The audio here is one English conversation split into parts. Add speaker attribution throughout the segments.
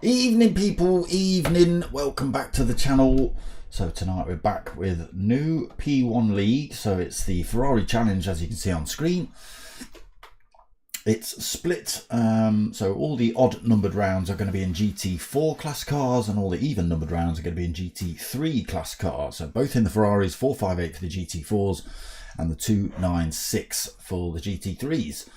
Speaker 1: Evening people, evening, welcome back to the channel. So tonight we're back with new P1 League, so it's the Ferrari Challenge as you can see on screen. It's split, so all the odd numbered rounds are going to be in GT4 class cars and all the even numbered rounds are going to be in GT3 class cars. So both in the Ferraris, 458 for the GT4s and the 296 for the GT3s.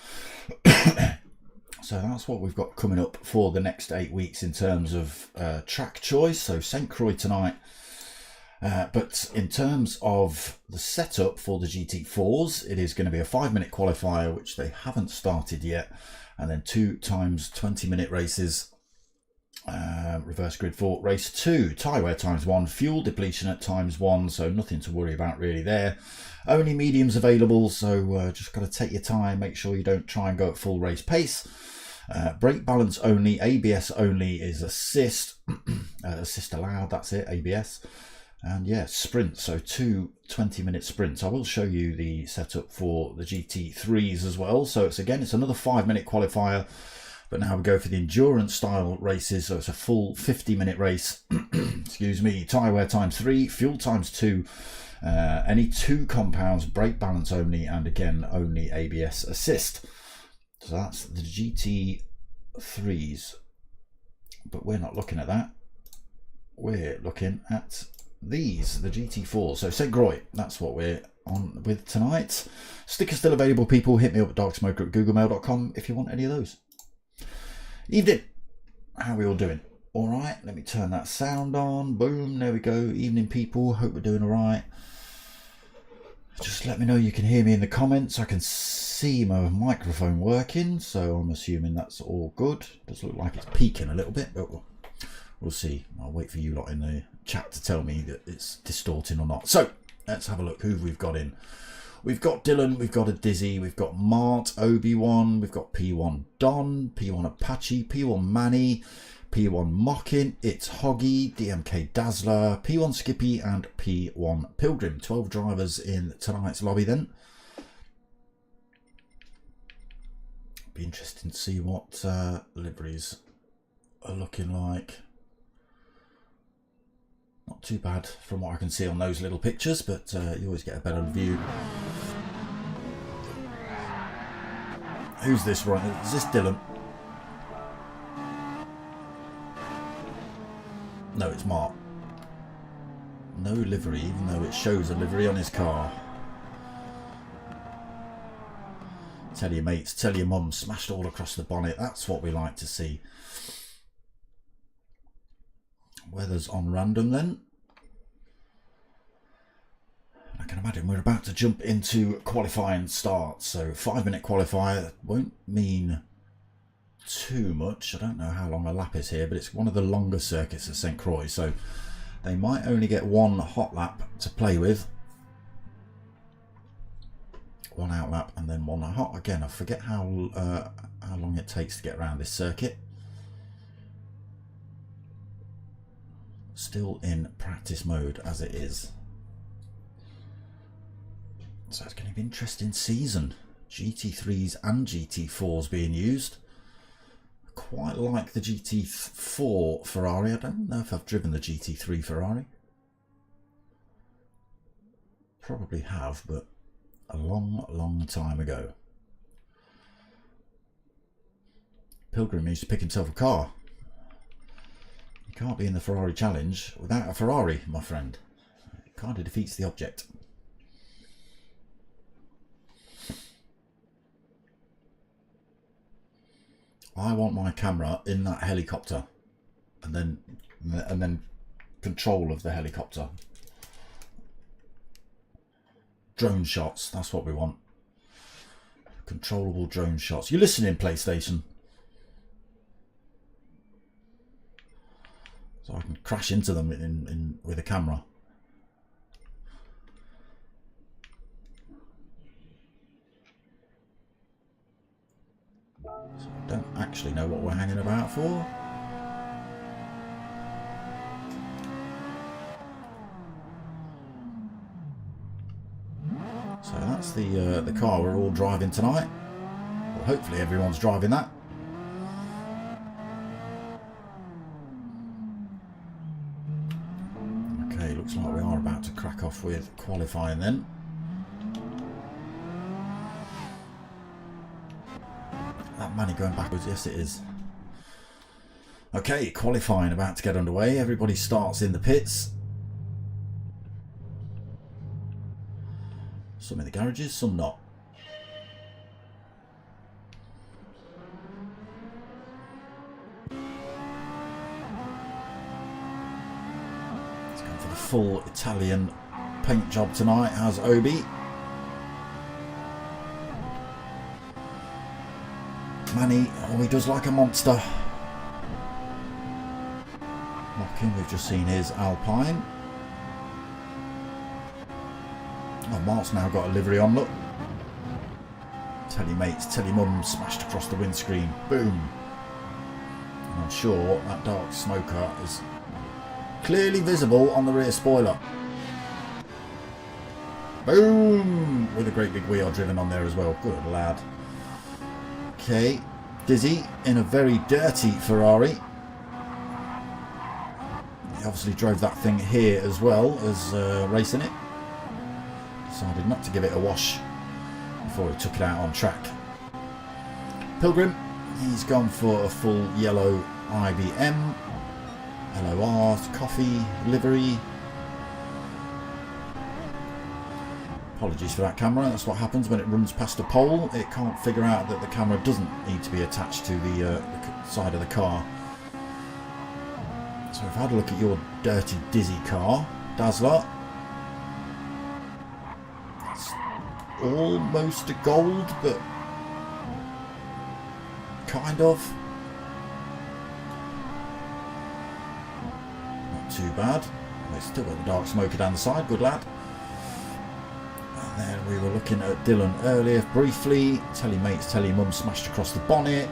Speaker 1: So that's what we've got coming up for the next 8 weeks in terms of track choice. So St. Croix tonight. But in terms of the setup for the GT4s, it is going to be a 5-minute qualifier, which they haven't started yet. And then 2 times 20-minute races. Reverse grid for race 2. Tyre wear times 1. Fuel depletion at times 1. So nothing to worry about really there. Only mediums available. So just got to take your time. Make sure you don't try and go at full race pace. Brake balance only, ABS only is assist, assist allowed, that's it, ABS. And yeah, sprint, so 2 20-minute sprints. I will show you the setup for the GT3s as well. So it's another 5-minute qualifier, but now we go for the endurance style races. So it's a full 50-minute race, excuse me, tyre wear times 3, fuel times 2, any 2 compounds, brake balance only, and again, only ABS assist. So that's the GT3s, but we're not looking at that. We're looking at these, the GT4s. So St. Croix, that's what we're on with tonight. Stickers still available, people. Hit me up at darksmoker@googlemail.com if you want any of those. Evening. How are we all doing? All right, let me turn that sound on. Boom, there we go. Evening, people. Hope we're doing all right. Just let me know you can hear me in the comments. I can see my microphone working, so I'm assuming that's all good. Does look like it's peaking a little bit, but we'll see. I'll wait for you lot in the chat to tell me that it's distorting or not. So let's have a look who we've got in. We've got Dylan, we've got a Dizzy, we've got Mart, Obi-Wan, we've got P1 Don, P1 Apache, P1 Manny, P1 Mockin, It's Hoggy, DMK Dazzler, P1 Skippy and P1 Pilgrim. 12 drivers in tonight's lobby then. Be interesting to see what liveries are looking like. Not too bad from what I can see on those little pictures, but you always get a better view. Who's this right? Is this Dylan? No, it's Mark. No livery, even though it shows a livery on his car. Tell your mates, tell your mum, smashed all across the bonnet. That's what we like to see. Weather's on random then. I can imagine we're about to jump into qualifying starts. So 5-minute qualifier won't mean too much. I don't know how long a lap is here, but it's one of the longer circuits at St. Croix, so they might only get 1 hot lap to play with. 1 out lap and then 1 hot. Again, I forget how long it takes to get around this circuit. Still in practice mode as it is. So it's going to be an interesting season. GT3s and GT4s being used. I quite like the GT4 Ferrari. I don't know if I've driven the GT3 Ferrari. Probably have, but a long time ago. Pilgrim needs to pick himself a car. You can't be in the Ferrari Challenge without a Ferrari, my friend. It kind of defeats the object. I want my camera in that helicopter, and then control of the helicopter. Drone shots, that's what we want. Controllable drone shots. You're listening, PlayStation. So I can crash into them with a camera. So I don't actually know what we're hanging about for. So that's the car we're all driving tonight. Well, hopefully everyone's driving that. Okay, looks like we are about to crack off with qualifying then. That money going backwards, yes it is. Okay, qualifying about to get underway. Everybody starts in the pits. Some in the garages, some not. Let's go for the full Italian paint job tonight, has Obi. Manny, oh, he does like a monster. Mocking, we've just seen his Alpine. Oh, Mark's now got a livery on, look. Tell your mates, tell your mum, smashed across the windscreen. Boom. And I'm sure that dark smoker is clearly visible on the rear spoiler. Boom! With a great big wheel driven on there as well. Good lad. Okay, Dizzy in a very dirty Ferrari. He obviously drove that thing here as well as racing it. Decided not to give it a wash before he took it out on track. Pilgrim, he's gone for a full yellow IBM, LOR, coffee, livery. Apologies for that camera, that's what happens when it runs past a pole. It can't figure out that the camera doesn't need to be attached to the side of the car. So if I had a look at your dirty Dizzy car, Dazzler, it's almost a gold, but kind of. Not too bad. It's still got the dark smoker down the side, good lad. And then we were looking at Dylan earlier briefly. Tell your mates, tell your mum, smashed across the bonnet.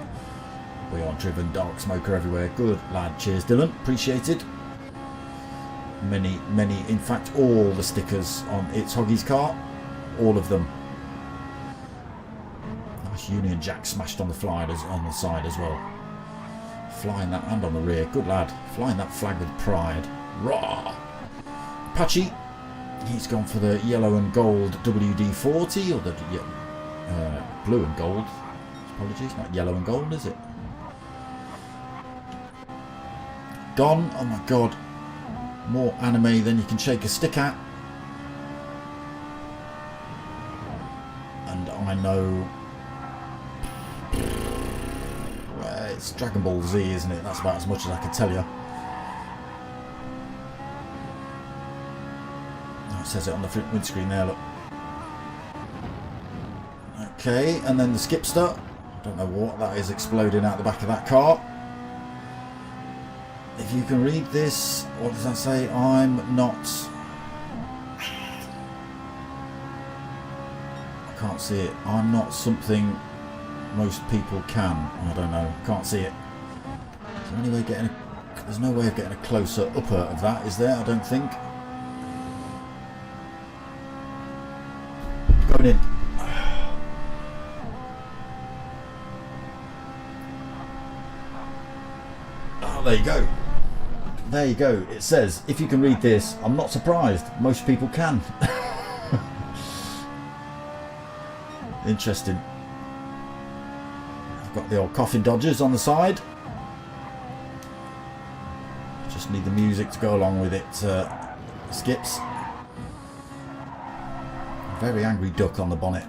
Speaker 1: We are driven, dark smoker everywhere. Good lad, cheers Dylan, appreciated. Many, in fact all the stickers on It's Hoggy's car, all of them. Nice Union Jack smashed on the side as well. Flying that and on the rear, good lad. Flying that flag with pride. Raw! Apache, he's gone for the yellow and gold WD-40, or the blue and gold. Apologies, not yellow and gold, is it? Don, oh my god, more anime than you can shake a stick at. And I know it's Dragon Ball Z, isn't it? That's about as much as I can tell you. Oh, it says it on the front windscreen there, look. Okay, and then the Skipster. I don't know what that is exploding out the back of that car. If you can read this, what does that say? I'm not... I can't see it. I'm not something most people can. I don't know. Can't see it. Is there any way of getting a... There's no way of getting a closer upper of that, is there? I don't think. Going in. Oh, there you go. There you go. It says, if you can read this, I'm not surprised. Most people can. Interesting. I've got the old coffin dodgers on the side. Just need the music to go along with it. Skips. Very angry duck on the bonnet.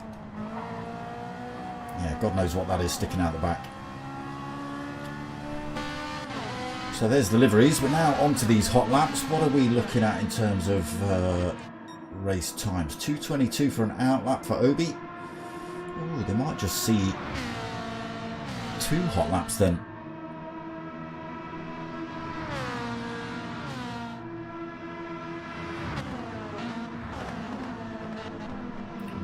Speaker 1: Yeah, God knows what that is sticking out the back. So there's the liveries. We're now on to these hot laps. What are we looking at in terms of race times? 2:22 for an out lap for Obi. Oh, they might just see 2 hot laps then.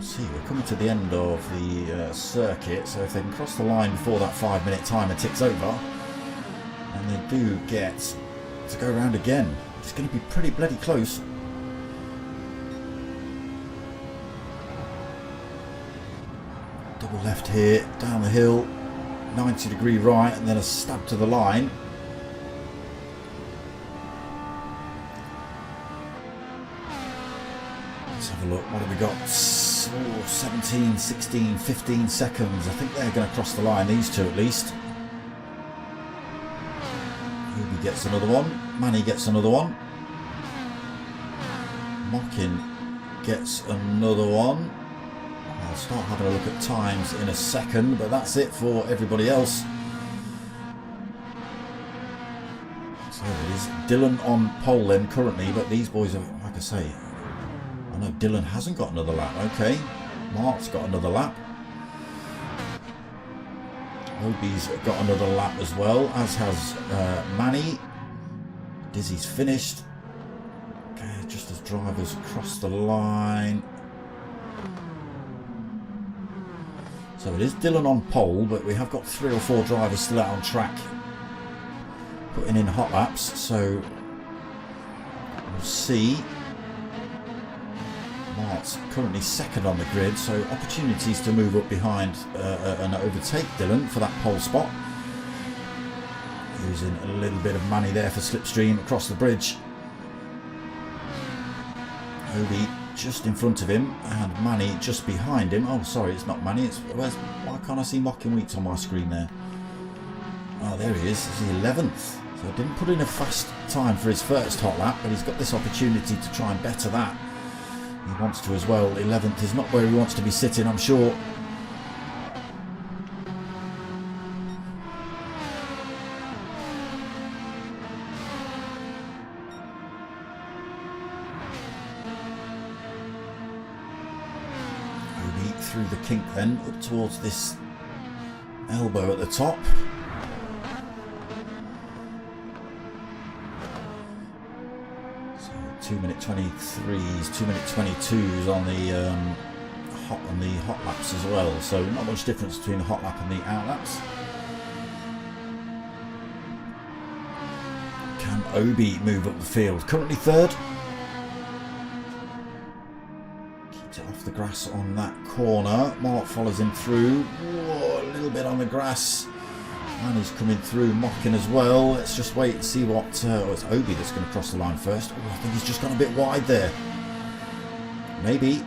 Speaker 1: See, we're coming to the end of the circuit, so if they can cross the line before that 5-minute timer ticks over, and they do get to go around again, it's going to be pretty bloody close. Double left here, down the hill, 90-degree right, and then a stab to the line. Let's have a look. What have we got? 17, 16, 15 seconds. I think they're going to cross the line, these two at least. Ruby gets another one. Manny gets another one. Mockin gets another one. I'll start having a look at times in a second, but that's it for everybody else. So it is Dylan on pole then currently, but these boys are, like I say, I know Dylan hasn't got another lap. Okay, Mark's got another lap. Obi's got another lap as well, as has Manny. Dizzy's finished. Okay, just as drivers cross the line. So it is Dylan on pole, but we have got 3 or 4 drivers still out on track putting in hot laps, so we'll see. Mart's currently second on the grid, so opportunities to move up behind and overtake Dylan for that pole spot. Using a little bit of money there for slipstream across the bridge. Obi just in front of him and Manny just behind him. Oh, sorry, it's not Manny. Why can't I see Mocking Weeks on my screen there? Oh, there he is. It's the 11th. So didn't put in a fast time for his first hot lap, but he's got this opportunity to try and better that. He wants to as well. 11th is not where he wants to be sitting, I'm sure. Obi through the kink then, up towards this elbow at the top. So 2-minute 23s, 2-minute 22s on the hot laps as well. So not much difference between the hot lap and the out laps. Can Obi move up the field? Currently third. Keeps it off the grass on that corner. Mark follows him through. Whoa, a little bit on the grass. And he's coming through, Mocking as well. Let's just wait and see what... it's Obi that's going to cross the line first. Oh, I think he's just gone a bit wide there. Maybe.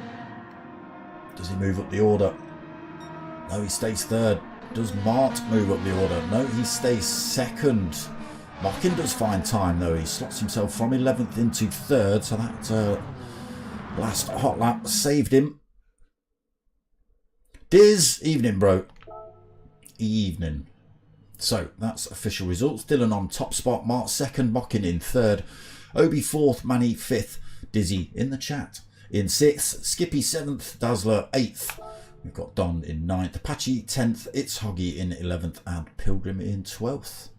Speaker 1: Does he move up the order? No, he stays third. Does Mart move up the order? No, he stays second. Mocking does find time though. He slots himself from 11th into third. So that last hot lap saved him. Diz, evening bro. Evening. So that's official results. Dylan on top spot, Mart second, Mocking in third, Obi fourth, Manny fifth, Dizzy in the chat in sixth, Skippy seventh, Dazzler eighth. We've got Don in ninth, Apache 10th, It's Hoggy in 11th, and Pilgrim in 12th.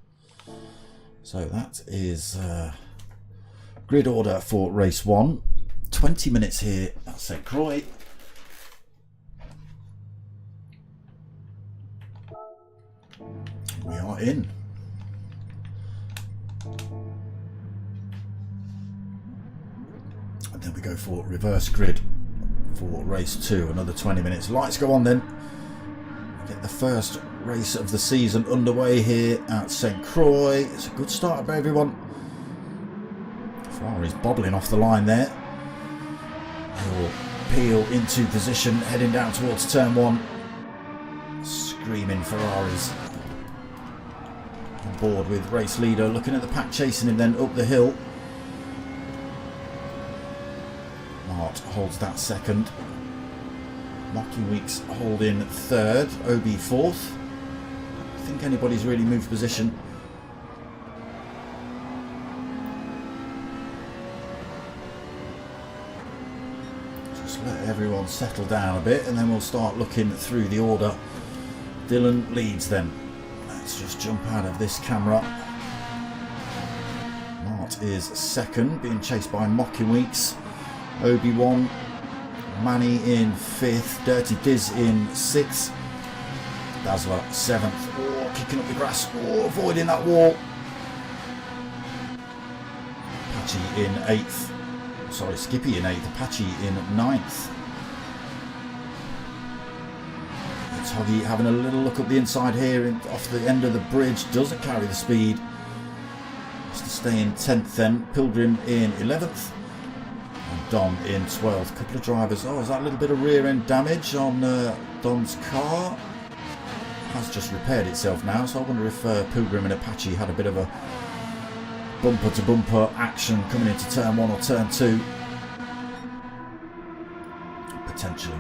Speaker 1: So that is grid order for race 1. 20 minutes here at St. Croix. We are in. And then we go for reverse grid for race 2. Another 20 minutes. Lights go on then. We get the first race of the season underway here at St. Croix. It's a good start for everyone. Ferrari's bobbling off the line there. They will peel into position heading down towards turn 1. Screaming Ferraris. On board with race leader, looking at the pack, chasing him then up the hill. Mart holds that second. Mocking Weeks holding third. Obi fourth. I don't think anybody's really moved position. settle down a bit and then we'll start looking through the order. Dylan leads then. Let's just jump out of this camera. Mart is second, being chased by Mocking Weeks. Obi-Wan, Manny in 5th, Dirty Diz in 6th, Dazzler 7th, oh, kicking up the grass, oh, avoiding that wall. Apache in 8th, sorry, Skippy in 8th, Apache in 9th. It's Hoggy having a little look up the inside here, off the end of the bridge, doesn't carry the speed. Has to stay in 10th then, Pilgrim in 11th. Don in 12th. Couple of drivers. Oh, is that a little bit of rear end damage on Don's car? Has just repaired itself now, so I wonder if Pilgrim and Apache had a bit of a bumper to bumper action coming into turn 1 or turn 2. Potentially.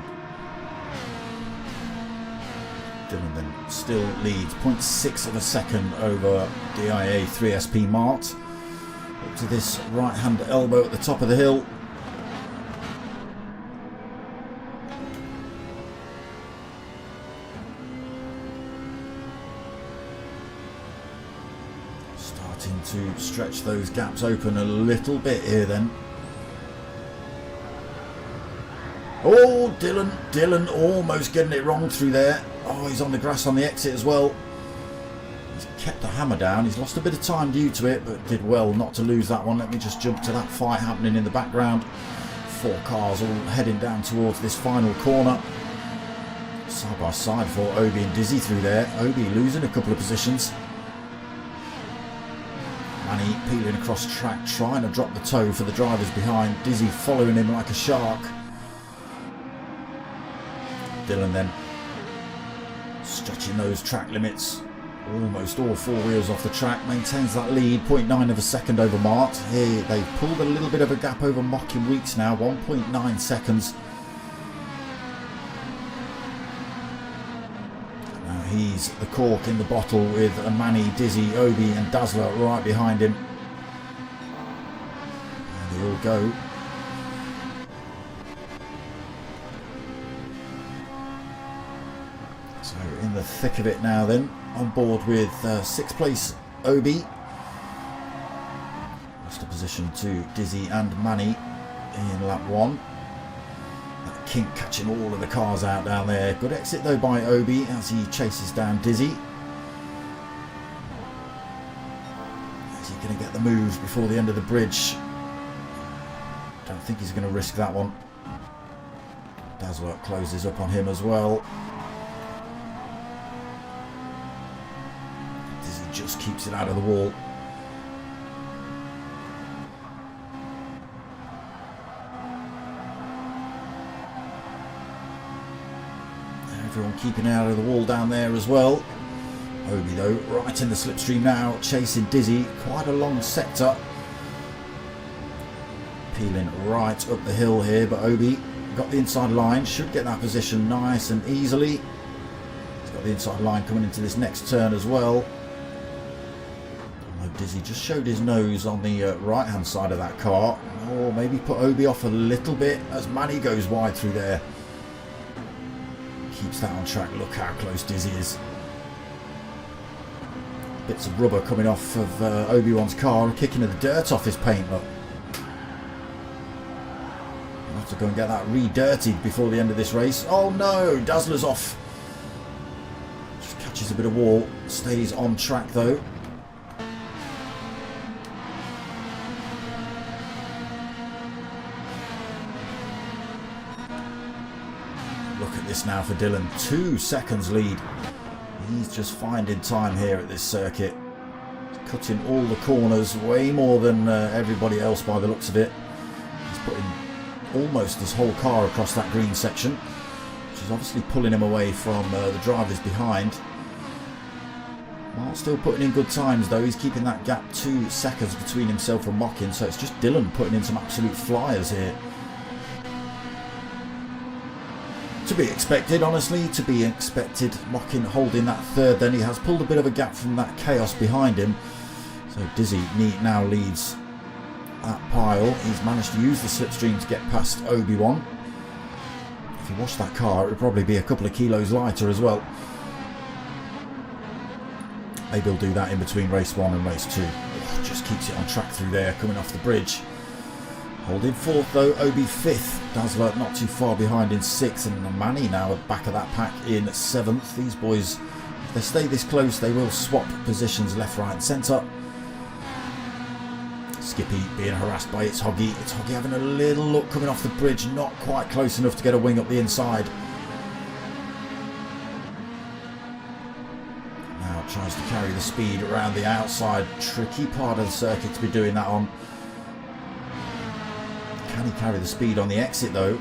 Speaker 1: Dylan then still leads 0.6 of a second over DIA 3SP Mart. Up to this right hand elbow at the top of the hill. To stretch those gaps open a little bit here then. Oh, Dylan almost getting it wrong through there. Oh, he's on the grass on the exit as well. He's kept the hammer down. He's lost a bit of time due to it, but did well not to lose that one. Let me just jump to that fight happening in the background. 4 cars all heading down towards this final corner. Side by side for Obi and Dizzy through there. Obi losing a couple of positions. Manny peeling across track, trying to drop the toe for the drivers behind. Dizzy following him like a shark. Dylan then stretching those track limits. Almost all 4 wheels off the track. Maintains that lead, 0.9 of a second over Mart. Here they've pulled a little bit of a gap over Mocking Weeks now, 1.9 seconds. He's the cork in the bottle with Manny, Dizzy, Obi and Dazzler right behind him. There they all go. So in the thick of it now then, on board with 6th place Obi. Lost a position to Dizzy and Manny in lap 1. Kink catching all of the cars out down there. Good exit though by Obi as he chases down Dizzy. Is he going to get the move before the end of the bridge? Don't think he's going to risk that one. Dazzler closes up on him as well. Dizzy just keeps it out of the wall. Everyone keeping out of the wall down there as well. Obi though right in the slipstream now, chasing Dizzy. Quite a long sector. Peeling right up the hill here, but Obi got the inside line, should get that position nice and easily. He's got the inside line coming into this next turn as well. Dizzy just showed his nose on the right hand side of that car, or maybe put Obi off a little bit as Manny goes wide through there. Keeps that on track. Look how close Dizzy is. Bits of rubber coming off of Obi-Wan's car, kicking the dirt off his paint. Look, I'll have to go and get that re-dirtied before the end of this race. Oh no, Dazzler's off. Just catches a bit of wall. Stays on track though. Look at this now for Dylan, 2 seconds lead. He's just finding time here at this circuit. He's cutting all the corners, way more than everybody else by the looks of it. He's putting almost his whole car across that green section, which is obviously pulling him away from the drivers behind. Mark's still putting in good times though. He's keeping that gap 2 seconds between himself and Mocking, so it's just Dylan putting in some absolute flyers here. To be expected, honestly, to be expected. Mocking holding that third, then he has pulled a bit of a gap from that chaos behind him. So Dizzy now leads that pile. He's managed to use the slipstream to get past Obi-Wan. If you wash that car, it would probably be a couple of kilos lighter as well. Maybe he'll do that in between race 1 and race 2. Oh, just keeps it on track through there, coming off the bridge. Holding 4th though, Obi 5th. Dazzler not too far behind in 6th, and Manny now at the back of that pack in 7th. These boys, if they stay this close, they will swap positions left, right and centre. Skippy being harassed by It's Hoggy. It's Hoggy having a little look coming off the bridge, not quite close enough to get a wing up the inside. Now tries to carry the speed around the outside. Tricky part of the circuit to be doing that on. Can he carry the speed on the exit though?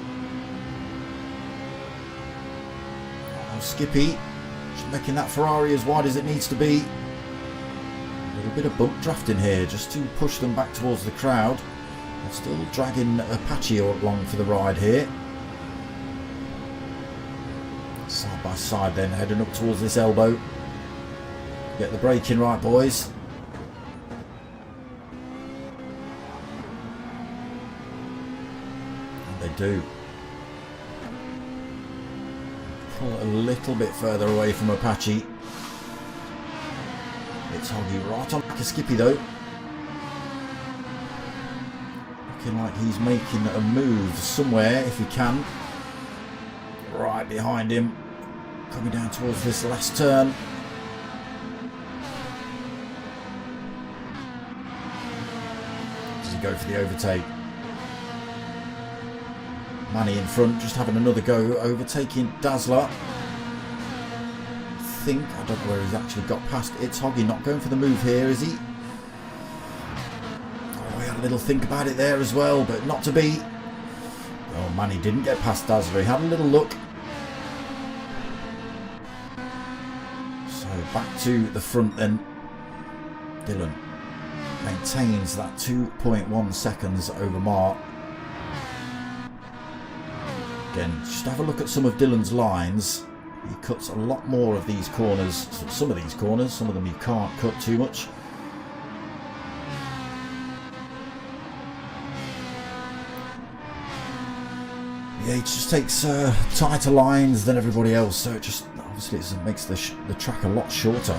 Speaker 1: Oh, Skippy just making that Ferrari as wide as it needs to be. A little bit of bump drafting here just to push them back towards the crowd. They're still dragging Apache along for the ride here. Side by side then, heading up towards this elbow. Get the braking right, boys. And they do. Pull it a little bit further away from Apache. It's Hoggy right on back of Skippy though. Looking like he's making a move somewhere if he can. Right behind him. Coming down towards this last turn. Does he go for the overtake? Manny in front, just having another go, overtaking Dazzler. I don't know where he's actually got past. It's Hoggy not going for the move here, is he? Oh, he had a little think about it there as well, but not to be. Oh, Manny didn't get past Dazzler. He had a little look. So back to the front then. Dylan maintains that 2.1 seconds over Mark. Again, just have a look at some of Dylan's lines. He cuts a lot more of these corners, some of these corners, some of them you can't cut too much. Yeah, he just takes tighter lines than everybody else, so it just obviously it makes the track a lot shorter.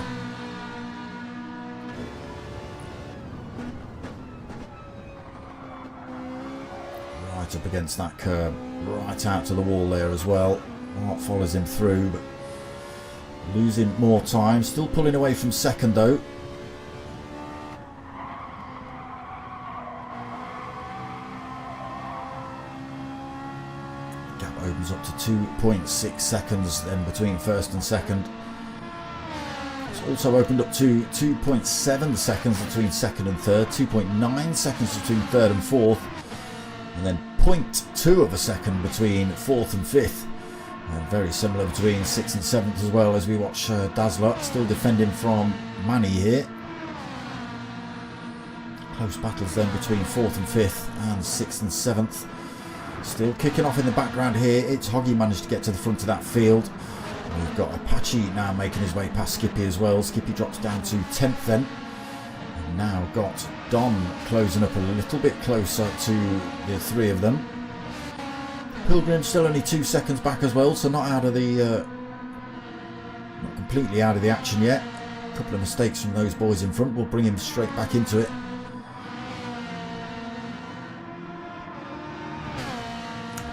Speaker 1: Right up against that curb, right out to the wall there as well. Mark follows him through, but losing more time. Still pulling away from second though. Gap opens up to 2.6 seconds then between first and second. It's also opened up to 2.7 seconds between second and third, 2.9 seconds between third and fourth, and then 0.2 of a second between fourth and fifth. And very similar between 6th and 7th as well, as we watch Dazzler still defending from Manny here. Close battles then between 4th and 5th and 6th and 7th. Still kicking off in the background here. It's Hoggy managed to get to the front of that field. And we've got Apache now making his way past Skippy as well. Skippy drops down to 10th then. And now got Don closing up a little bit closer to the three of them. Pilgrim still only 2 seconds back as well, so not out of the not completely out of the action yet. A couple of mistakes from those boys in front will bring him straight back into it.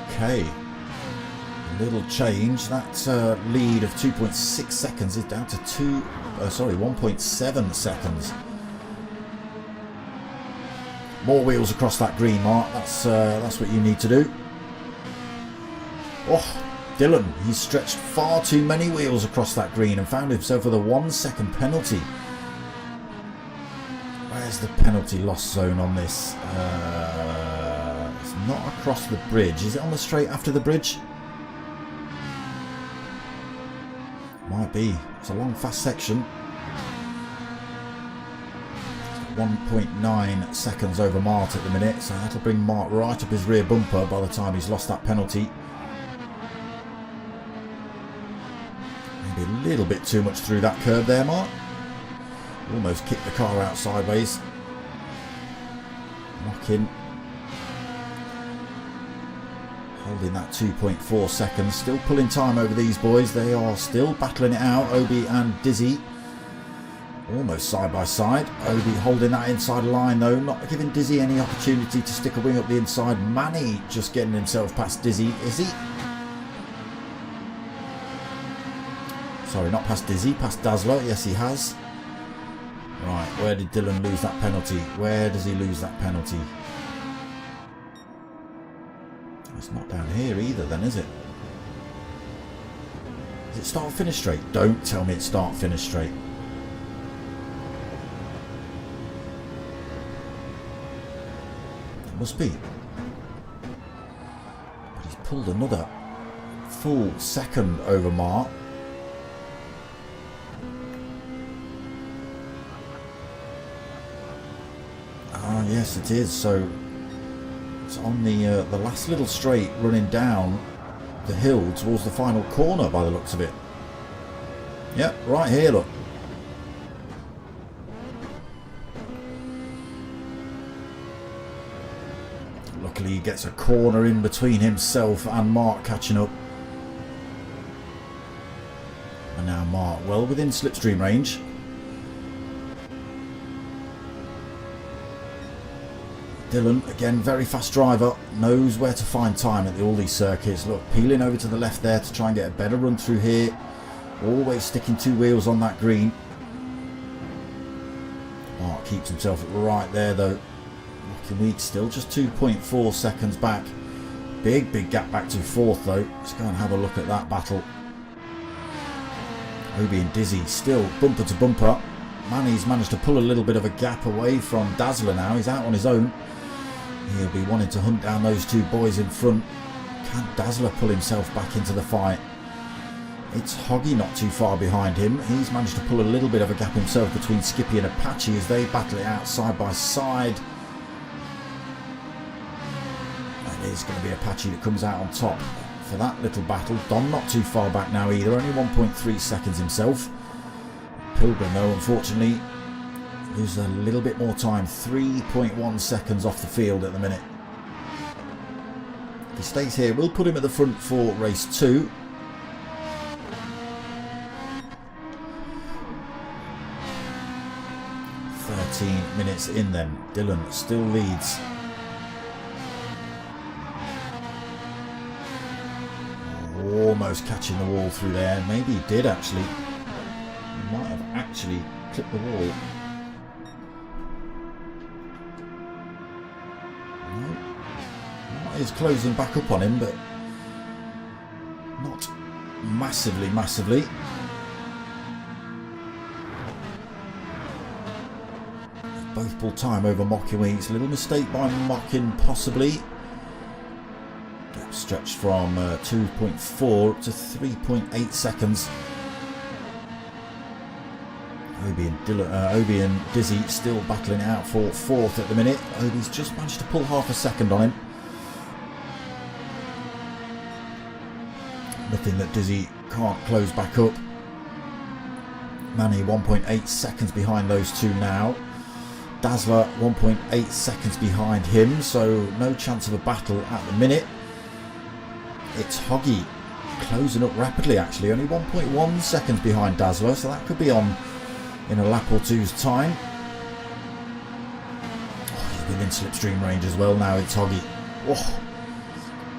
Speaker 1: Okay, a little change. That lead of 2.6 seconds is down to 1.7 seconds. More wheels across that green, Mark. That's what you need to do. Oh, Dylan, he's stretched far too many wheels across that green and found himself with a 1 second penalty. Where's the penalty loss zone on this? It's not across the bridge. Is it on the straight after the bridge? Might be. It's a long, fast section. 1.9 seconds over Mart at the minute, so that'll bring Mart right up his rear bumper by the time he's lost that penalty. Maybe a little bit too much through that curb there, Mart. Almost kicked the car out sideways. Knock in. Holding that 2.4 seconds. Still pulling time over these boys. They are still battling it out. Obi and Dizzy almost side by side. Obi holding that inside line though, not giving Dizzy any opportunity to stick a wing up the inside. Manny just getting himself past Dizzy. Is he? Sorry, not past Dizzy, past Dazzler. Yes, he has. Right, where did Dylan lose that penalty? Where does he lose that penalty? It's not down here either then, is it? Is it start finish straight? Don't tell me it's start finish straight. It must be. But he's pulled another full second over Mark. Ah, yes, it is. So it's on the last little straight running down the hill towards the final corner by the looks of it. Yep, right here, look. Luckily he gets a corner in between himself and Mark catching up. And now Mark well within slipstream range. Dylan, again, very fast driver, knows where to find time at all these circuits. Look, peeling over to the left there to try and get a better run through here. Always sticking two wheels on that green. Mark keeps himself right there though. Week still just 2.4 seconds back. Big gap back to fourth though. Let's go and have a look at that battle. Obi and Dizzy still bumper to bumper. Manny's managed to pull a little bit of a gap away from Dazzler now. He's out on his own. He'll be wanting to hunt down those two boys in front. Can Dazzler pull himself back into the fight? It's Hoggy not too far behind him. He's managed to pull a little bit of a gap himself between Skippy and Apache as they battle it out side by side. And it is going to be Apache that comes out on top for that little battle. Dom not too far back now either, only 1.3 seconds himself. Pilgrim though, unfortunately, loses a little bit more time, 3.1 seconds off the field at the minute. If he stays here, we'll put him at the front for race 2. Minutes in then. Dylan still leads. Almost catching the wall through there. Maybe he did actually. He might have actually clipped the wall. No. That is closing back up on him, but not massively. Both pull time over Mocking Weeks. A little mistake by Mocking possibly. Gap stretched from 2.4 up to 3.8 seconds. Obi and Dizzy still battling it out for fourth at the minute. Obi's just managed to pull half a second on him. Nothing that Dizzy can't close back up. Manny 1.8 seconds behind those two now. Dazzler 1.8 seconds behind him, so no chance of a battle at the minute. It's Hoggy closing up rapidly actually, only 1.1 seconds behind Dazzler, so that could be on in a lap or two's time. Oh, he's within slipstream range as well now, it's Hoggy. Oh,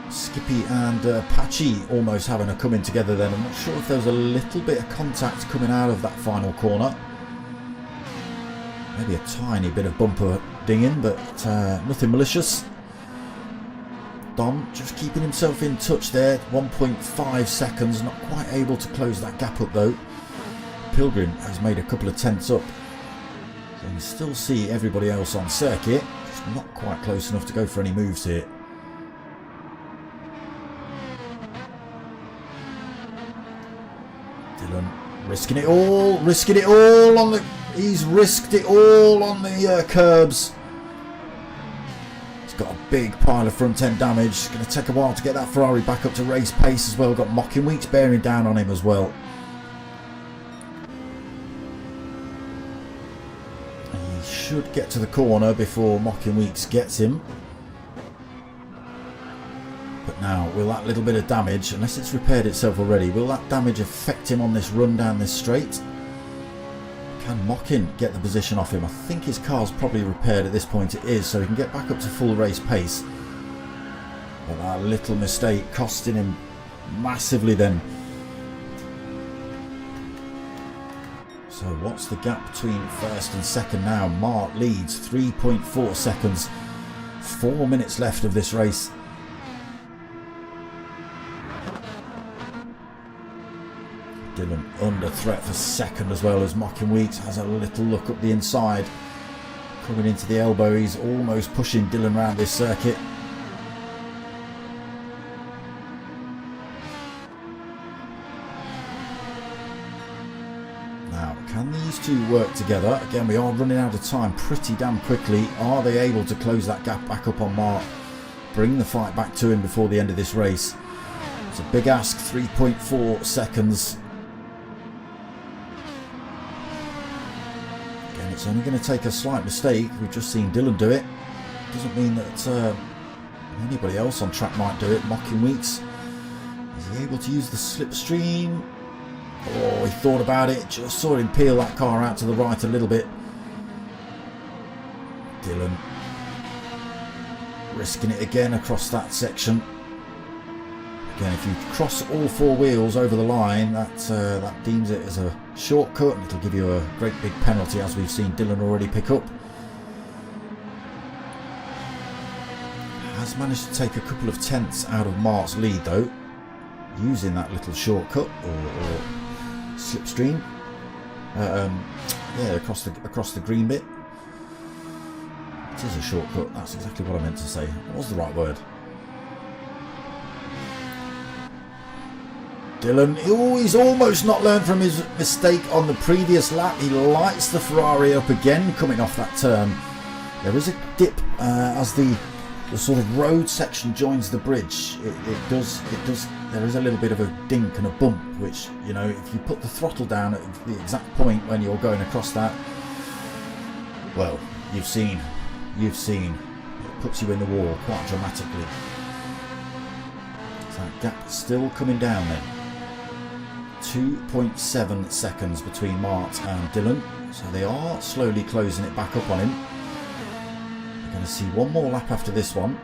Speaker 1: Skippy and Apache almost having a come in together then. I'm not sure if there was a little bit of contact coming out of that final corner. Maybe a tiny bit of bumper dinging, but nothing malicious. Dom just keeping himself in touch there, 1.5 seconds, not quite able to close that gap up though. Pilgrim has made a couple of tenths up. So you can still see everybody else on circuit, just not quite close enough to go for any moves here. Dylan risking it all on the... He's risked it all on the curbs. He's got a big pile of front end damage. It's going to take a while to get that Ferrari back up to race pace as well. Got Mocking Weeks bearing down on him as well. He should get to the corner before Mocking Weeks gets him. But Now, will that little bit of damage, unless it's repaired itself already, will that damage affect him on this run down this straight? Can Mockin get the position off him? I think his car's probably repaired at this point. It is, so he can get back up to full race pace. But that little mistake costing him massively then. So what's the gap between first and second now? Mart leads 3.4 seconds. 4 minutes left of this race. Dylan under threat for second as well, as Mockin Weeks has a little look up the inside. Coming into the elbow, he's almost pushing Dylan around this circuit. Now, can these two work together? Again, we are running out of time pretty damn quickly. Are they able to close that gap back up on Mart? Bring the fight back to him before the end of this race. It's a big ask, 3.4 seconds. It's only going to take a slight mistake. We've just seen Dylan do it. Doesn't mean that anybody else on track might do it. Mockin Weeks. Is he able to use the slipstream? Oh, he thought about it. Just saw him peel that car out to the right a little bit. Dylan risking it again across that section. Again, if you cross all four wheels over the line, that deems it as a shortcut, and it'll give you a great big penalty, as we've seen Dylan already pick up. Has managed to take a couple of tenths out of Mart's lead though, using that little shortcut or slipstream. Yeah, across the green bit. It is a shortcut. That's exactly what I meant to say. What was the right word? Dylan, oh, he's almost not learned from his mistake on the previous lap. He lights the Ferrari up again coming off that turn. There is a dip as the sort of road section joins the bridge. It does. There is a little bit of a dink and a bump, which, you know, if you put the throttle down at the exact point when you're going across that, well, you've seen. It puts you in the wall quite dramatically. So that gap still coming down then. 2.7 seconds between Mart and Dylan, so they are slowly closing it back up on him. We're going to see one more lap after this one.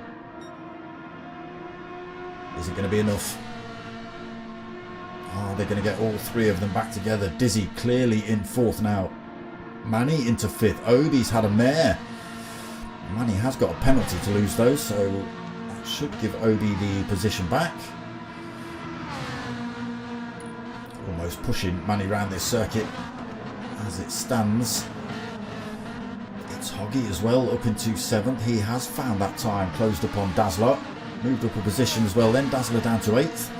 Speaker 1: Is it going to be enough? Are they going to get all three of them back together? Dizzy clearly in fourth now. Manny into fifth. Obi's had a mare. Manny has got a penalty to lose though, so that should give Obi the position back. Almost pushing Manny around this circuit as it stands. It's Hoggy as well, up into seventh. He has found that time, closed up on Dazzler, moved up a position as well, then Dazzler down to 8th,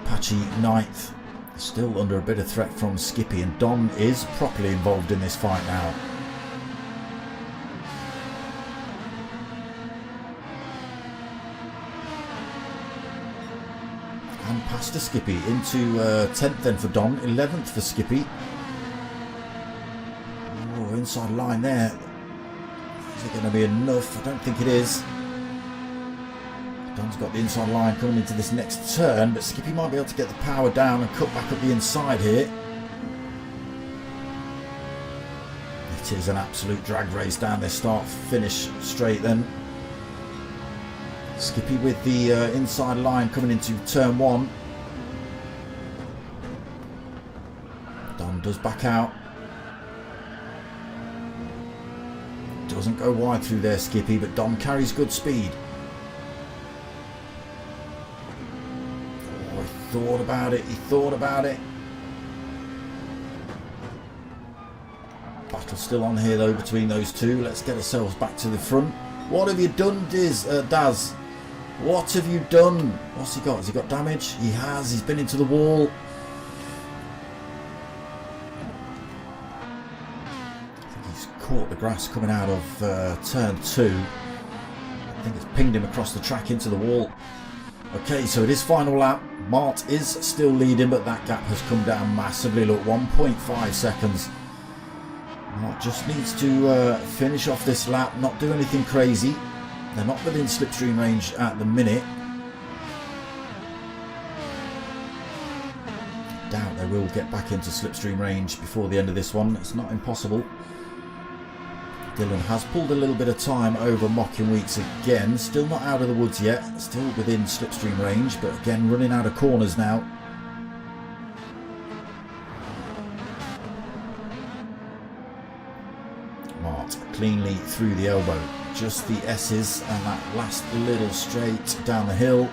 Speaker 1: Apache 9th, still under a bit of threat from Skippy, and Don is properly involved in this fight now. And past to Skippy, into 10th then for Don, 11th for Skippy. Oh, inside line there. Is it going to be enough? I don't think it is. Don's got the inside line coming into this next turn, but Skippy might be able to get the power down and cut back up the inside here. It is an absolute drag race down this start-finish straight then. Skippy with the inside line coming into turn 1. Don does back out. Doesn't go wide through there, Skippy, but Don carries good speed. Oh, he thought about it. Battle still on here though between those two. Let's get ourselves back to the front. What have you done, Daz? What have you done? What's he got? Has he got damage? He has. He's been into the wall. I think he's caught the grass coming out of turn 2. I think it's pinged him across the track into the wall. Okay, so it is final lap. Mart is still leading, but that gap has come down massively. Look, 1.5 seconds. Mart just needs to finish off this lap, not do anything crazy. They're not within slipstream range at the minute. will get back into slipstream range before the end of this one. It's not impossible. Dylan has pulled a little bit of time over Mocking Weeks again. Still not out of the woods yet. Still within slipstream range, but again running out of corners now. Mart cleanly through the elbow. Just the S's and that last little straight down the hill.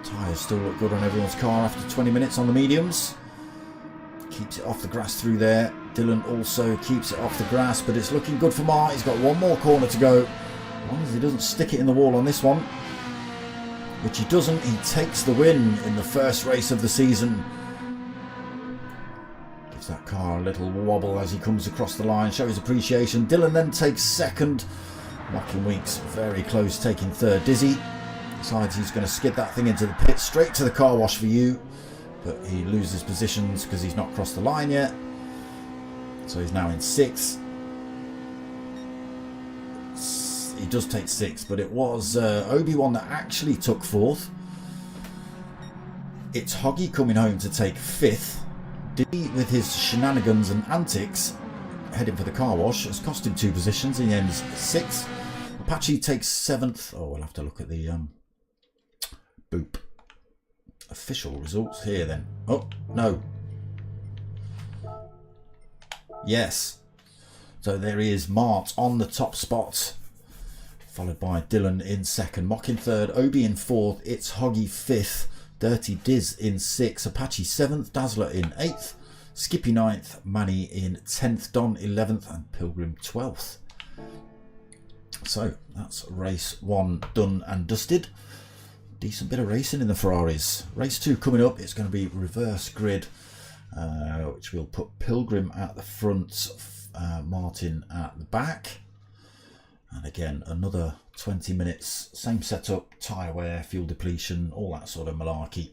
Speaker 1: Tyres still look good on everyone's car after 20 minutes on the mediums. Keeps it off the grass through there. Dylan also keeps it off the grass, but it's looking good for Mart. He's got one more corner to go. As long as he doesn't stick it in the wall on this one, which he doesn't, he takes the win in the first race of the season. Gives that car a little wobble as he comes across the line, show his appreciation. Dylan then takes second. Mocking Weeks very close, taking third. Dizzy decides he's going to skid that thing into the pit, straight to the car wash for you, but he loses positions because he's not crossed the line yet, so he's now in sixth. He does take sixth, but it was Obi-Wan that actually took fourth. It's Hoggy coming home to take fifth. Dizzy, with his shenanigans and antics heading for the car wash, has cost him 2 positions. He ends sixth. Apache takes seventh. Oh, we'll have to look at the boop official results here then. Oh no, yes, so there he is, Mart on the top spot, followed by Dylan in second, Mock in third, Obi in fourth, It's Hoggy fifth, Dirty Diz in sixth, Apache seventh, Dazzler in eighth, Skippy ninth, Manny in 10th, Don 11th, and Pilgrim 12th. So that's race 1 done and dusted. Decent bit of racing in the Ferraris. Race 2 coming up. It's going to be reverse grid, which we'll put Pilgrim at the front, Martin at the back. And again, another 20 minutes, same setup, tyre wear, fuel depletion, all that sort of malarkey.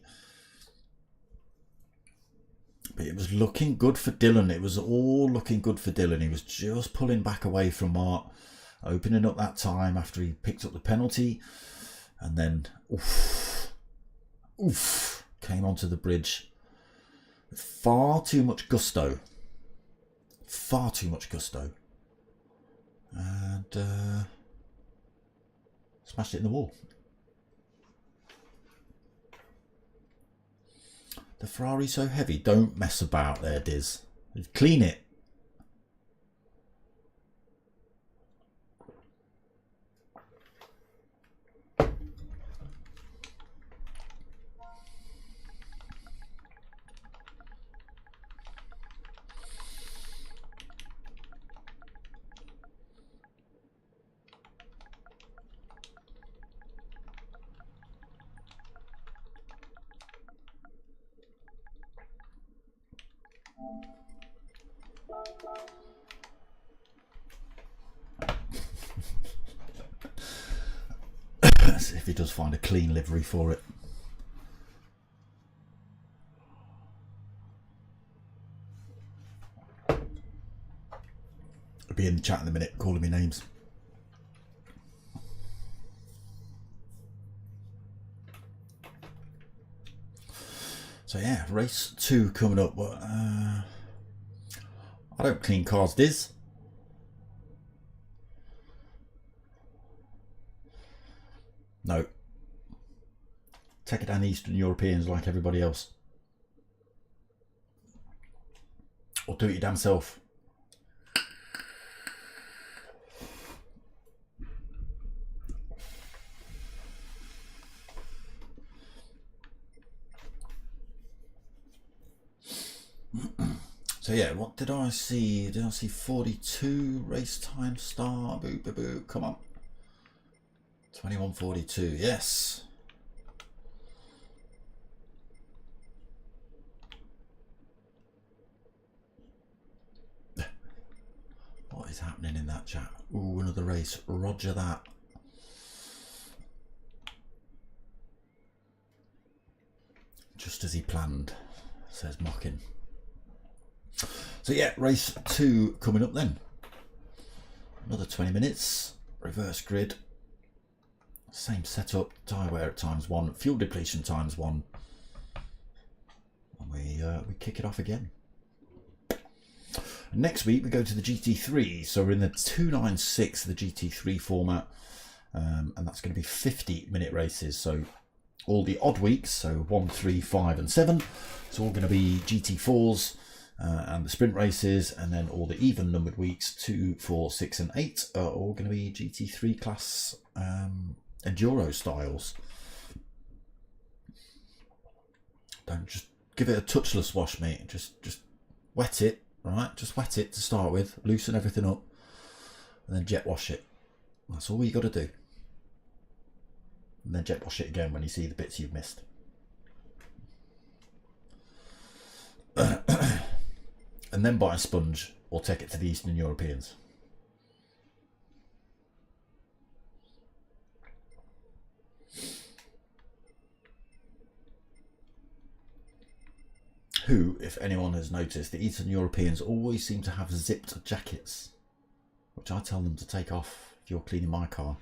Speaker 1: But it was looking good for Dylan. It was all looking good for Dylan. He was just pulling back away from Mart, opening up that time after he picked up the penalty. And then, came onto the bridge with far too much gusto. Far too much gusto. And smashed it in the wall. The Ferrari's so heavy. Don't mess about there, Diz. Clean it. If he does find a clean livery for it. I'll be in the chat in a minute calling me names. So yeah, race 2 coming up. I don't clean cars, Diz. No. Take it down the Eastern Europeans like everybody else. Or do it your damn self. So yeah, what did I see? Did I see 42 race time start? Boo, boo, boo. Come on. 21:42, yes. What is happening in that chat? Ooh, another race. Roger that. Just as he planned, says Mocking. So yeah, race 2 coming up then. Another 20 minutes. Reverse grid. Same setup, tyre wear at ×1, fuel depletion ×1. And we kick it off again. Next week we go to the GT3, so we're in the 296, the GT3 format, and that's going to be 50-minute races. So all the odd weeks, so 1, 3, 5 and 7, it's all going to be GT4s and the sprint races, and then all the even numbered weeks, 2, 4, 6 and 8 are all going to be GT3 class enduro styles. Don't just give it a touchless wash, mate. Just wet it. Right, just wet it to start with, loosen everything up, and then jet wash it. That's all you got to do. And then jet wash it again when you see the bits you've missed. And then buy a sponge or take it to the Eastern Europeans. Who, if anyone has noticed, the Eastern Europeans always seem to have zipped jackets, which I tell them to take off if you're cleaning my car.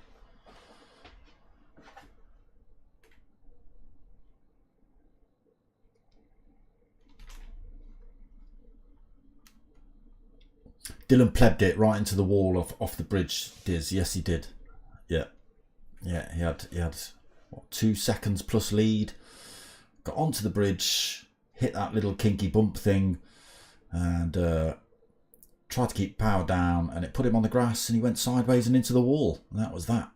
Speaker 1: Dylan plebbed it right into the wall off the bridge, Diz. Yes, he did. Yeah. Yeah, he had what, 2 seconds plus lead. Got onto the bridge, hit that little kinky bump thing, and tried to keep power down, and it put him on the grass and he went sideways and into the wall, and that was that.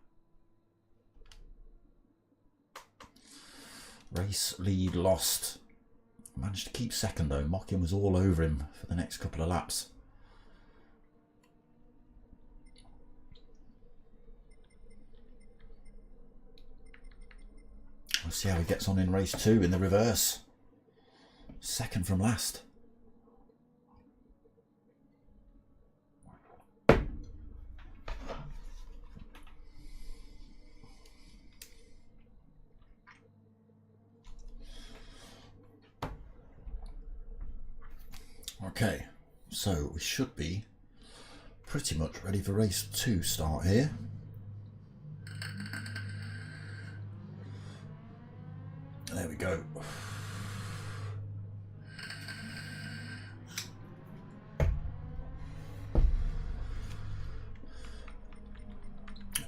Speaker 1: Race lead lost. Managed to keep second though. Mockin was all over him for the next couple of laps. We'll see how he gets on in race 2 in the reverse. Second from last. Okay, so we should be pretty much ready for race 2 start here. There we go.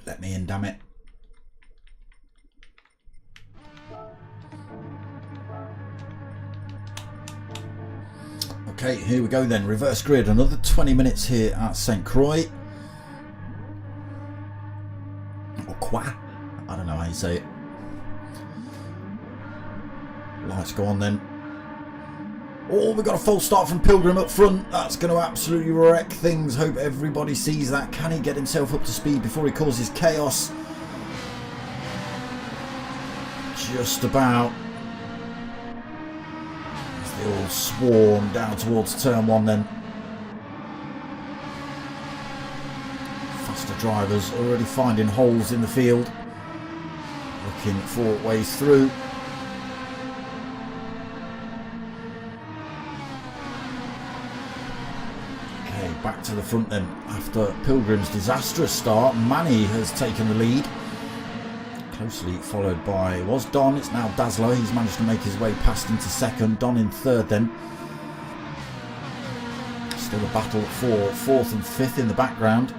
Speaker 1: Let me in, damn it. Okay, here we go then. Reverse grid. Another 20 minutes here at St. Croix. Or Croix. I don't know how you say it. Lights go on then. Oh, we've got a false start from Pilgrim up front. That's going to absolutely wreck things. Hope everybody sees that. Can he get himself up to speed before he causes chaos? Just about. As they all swarm down towards turn 1 then. Faster drivers already finding holes in the field. Looking for ways through. Back to the front then. After Pilgrim's disastrous start, Manny has taken the lead. Closely followed by was Don. It's now Dazzler. He's managed to make his way past into second. Don in third then. Still a battle for fourth and fifth in the background.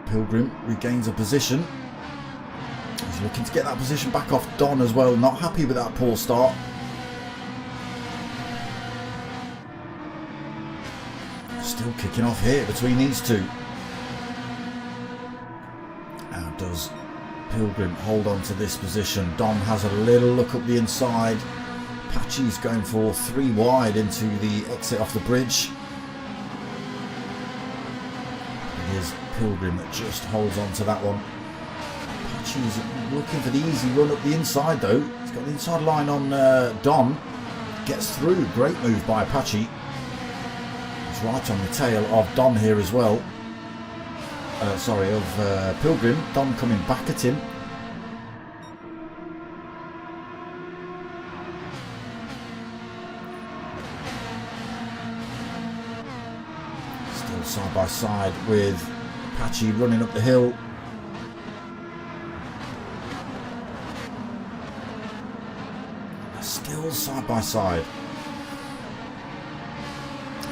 Speaker 1: Pilgrim regains a position. He's looking to get that position back off Don as well. Not happy with that poor start. Still kicking off here between these two. How does Pilgrim hold on to this position? Don has a little look up the inside. Patchy's going for 3 wide into the exit off the bridge. It is Pilgrim that just holds on to that one. Patchy's looking for the easy run up the inside though. He's got the inside line on Don. Gets through. Great move by Apache. He's right on the tail of Don here as well. Of Pilgrim. Don coming back at him. Still side by side with Apache running up the hill. still side by side.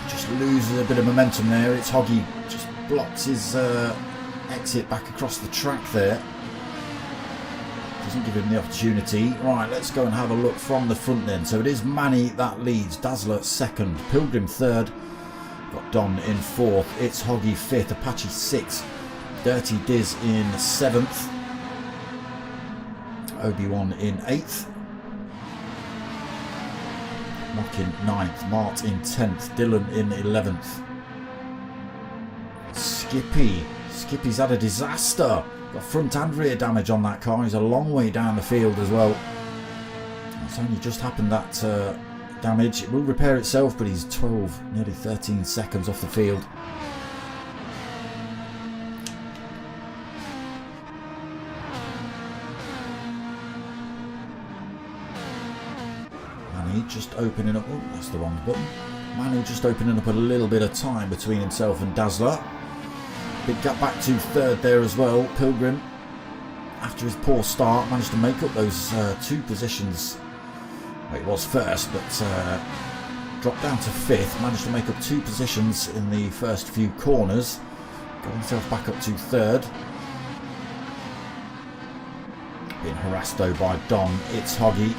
Speaker 1: Just loses a bit of momentum there. It's Hoggy just blocks his exit back across the track there. Doesn't give him the opportunity. Right, let's go and have a look from the front then. So it is Manny that leads, Dazzler second, Pilgrim third, got Don in fourth, It's Hoggy fifth, Apache sixth, Dirty Diz in seventh, Obi-Wan in eighth, Mock in ninth, Mart in 10th, Dylan in 11th. Skippy's had a disaster. Got front and rear damage on that car. He's a long way down the field as well. It's only just happened, that damage. It will repair itself, but he's 12, nearly 13 seconds off the field. Manny just opening up. Oh, that's the wrong button. Manny just opening up a little bit of time between himself and Dazzler. Big gap back to third there as well. Pilgrim, after his poor start, managed to make up those 2 positions. Well, he was first, but dropped down to fifth. Managed to make up 2 positions in the first few corners. Got himself back up to third. Being harassed though by Don. It's Hoggy.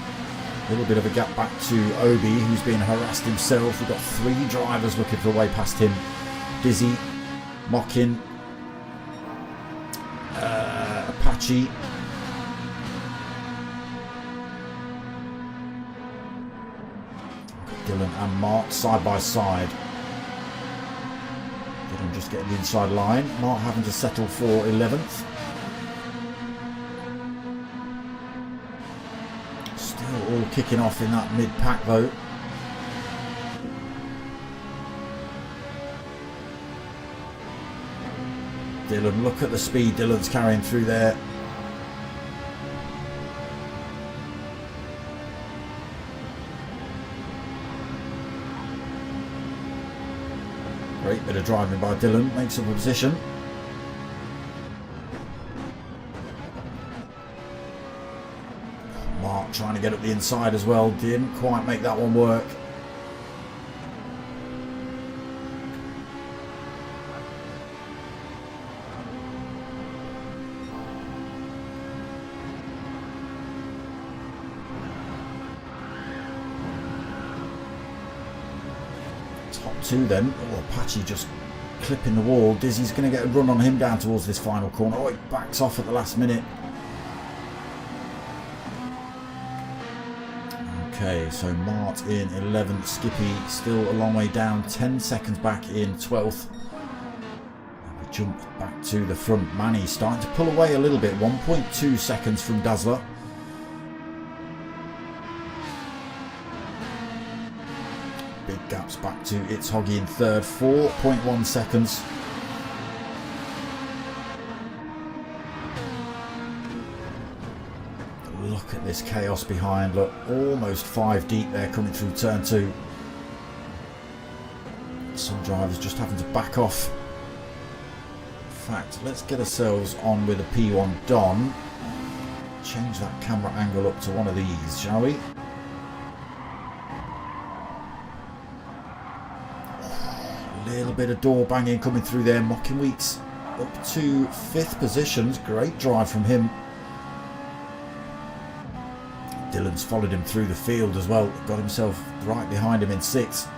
Speaker 1: A little bit of a gap back to Obi, who's being harassed himself. We've got 3 drivers looking for a way past him. Dizzy, Mockin, Apache, Dylan and Mark side by side. Dylan just getting the inside line. Mark having to settle for 11th. Still all kicking off in that mid-pack though. Dylan, look at the speed Dylan's carrying through there. Great bit of driving by Dylan, makes up a position. Mark trying to get up the inside as well, didn't quite make that one work. Top 2 then. Oh, Apache just clipping the wall. Dizzy's going to get a run on him down towards this final corner. Oh, he backs off at the last minute. Okay, so Mart in 11th, Skippy still a long way down, 10 seconds back in 12th. And we jump back to the front. Manny starting to pull away a little bit, 1.2 seconds from Dazzler. Big gaps back to It's Hoggy in third, 4.1 seconds. Look at this chaos behind. Look, almost 5 deep there coming through turn 2. Some drivers just having to back off. In fact, let's get ourselves on with a P1 Don. Change that camera angle up to one of these, shall we? A little bit of door banging coming through there. Mocking Weeks up to 5th positions. Great drive from him. Dylan's followed him through the field as well. Got himself right behind him in 6th.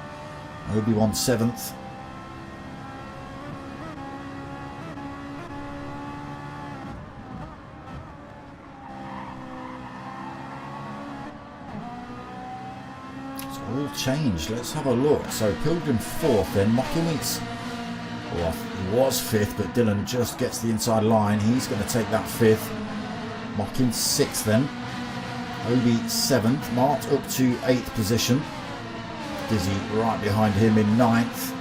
Speaker 1: Obi-Wan 7th. It's all changed. Let's have a look. So Pilgrim 4th then. Mocking Weeks. Well, he was 5th, but Dylan just gets the inside line. He's going to take that 5th. Mocking 6th then. Obi 7th, Mart up to 8th position. Dizzy right behind him in 9th.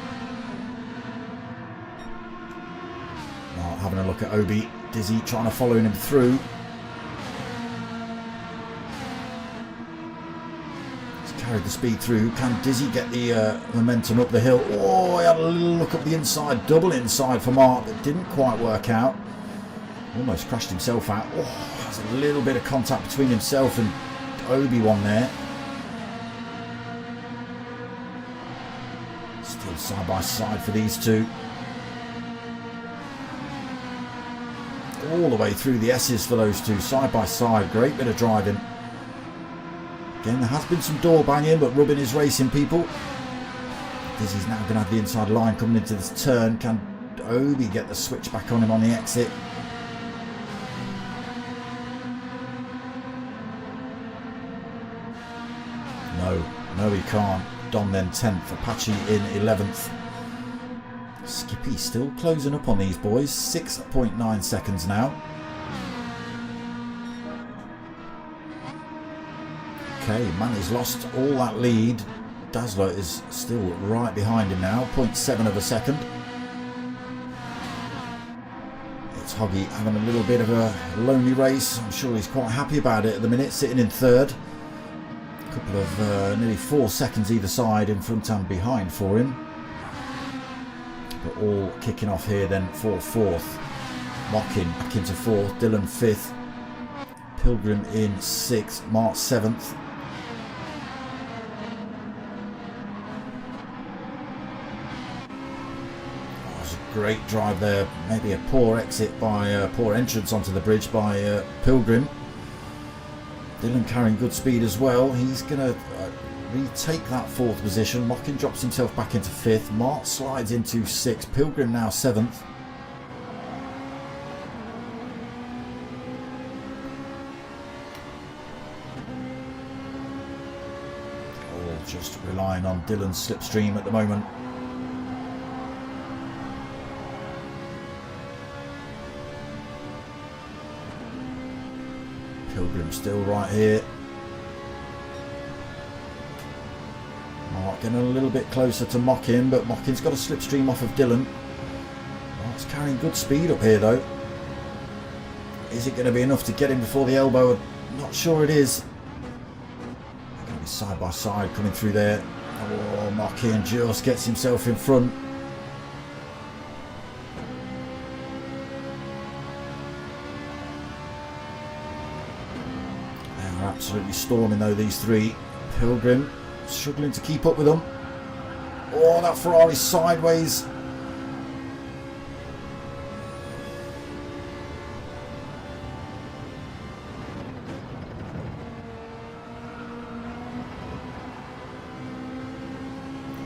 Speaker 1: Mart having a look at Obi. Dizzy trying to follow him through. He's carried the speed through. Can Dizzy get the momentum up the hill? Oh, he had a little look up the inside. Double inside for Mart, but didn't quite work out. Almost crashed himself out. Oh, there's a little bit of contact between himself and Obi-Wan there. Side by side for these two. All the way through the S's for those two, side by side. Great bit of driving. Again, there has been some door banging, but Rubbin is racing people. Dizzy's now going to have the inside line coming into this turn. Can Obi get the switch back on him on the exit? No, he can't. Don then 10th, Apache in 11th. Skippy still closing up on these boys, 6.9 seconds now. Okay, Manny's lost all that lead. Dazzler is still right behind him now, 0.7 of a second. It's Hoggy having a little bit of a lonely race. I'm sure he's quite happy about it at the minute, sitting in third. A couple of nearly 4 seconds either side in front and behind for him. But all kicking off here then for fourth. Mockin back into fourth, Dylan 5th, Pilgrim in 6th, Mark 7th. Great drive there, maybe a poor exit by poor entrance onto the bridge by Pilgrim. Dylan carrying good speed as well. He's going to retake that 4th position. Mockin drops himself back into 5th. Mark slides into 6th. Pilgrim now 7th. All just relying on Dylan's slipstream at the moment. Pilgrim still right here. Mark getting a little bit closer to Mockin, but Mockin's got a slipstream off of Dylan. Mark's carrying good speed up here though. Is it going to be enough to get him before the elbow? I'm not sure it is. They're going to be side by side coming through there. Oh, Mockin just gets himself in front. Absolutely storming though, these three. Pilgrim struggling to keep up with them. Oh, that Ferrari sideways.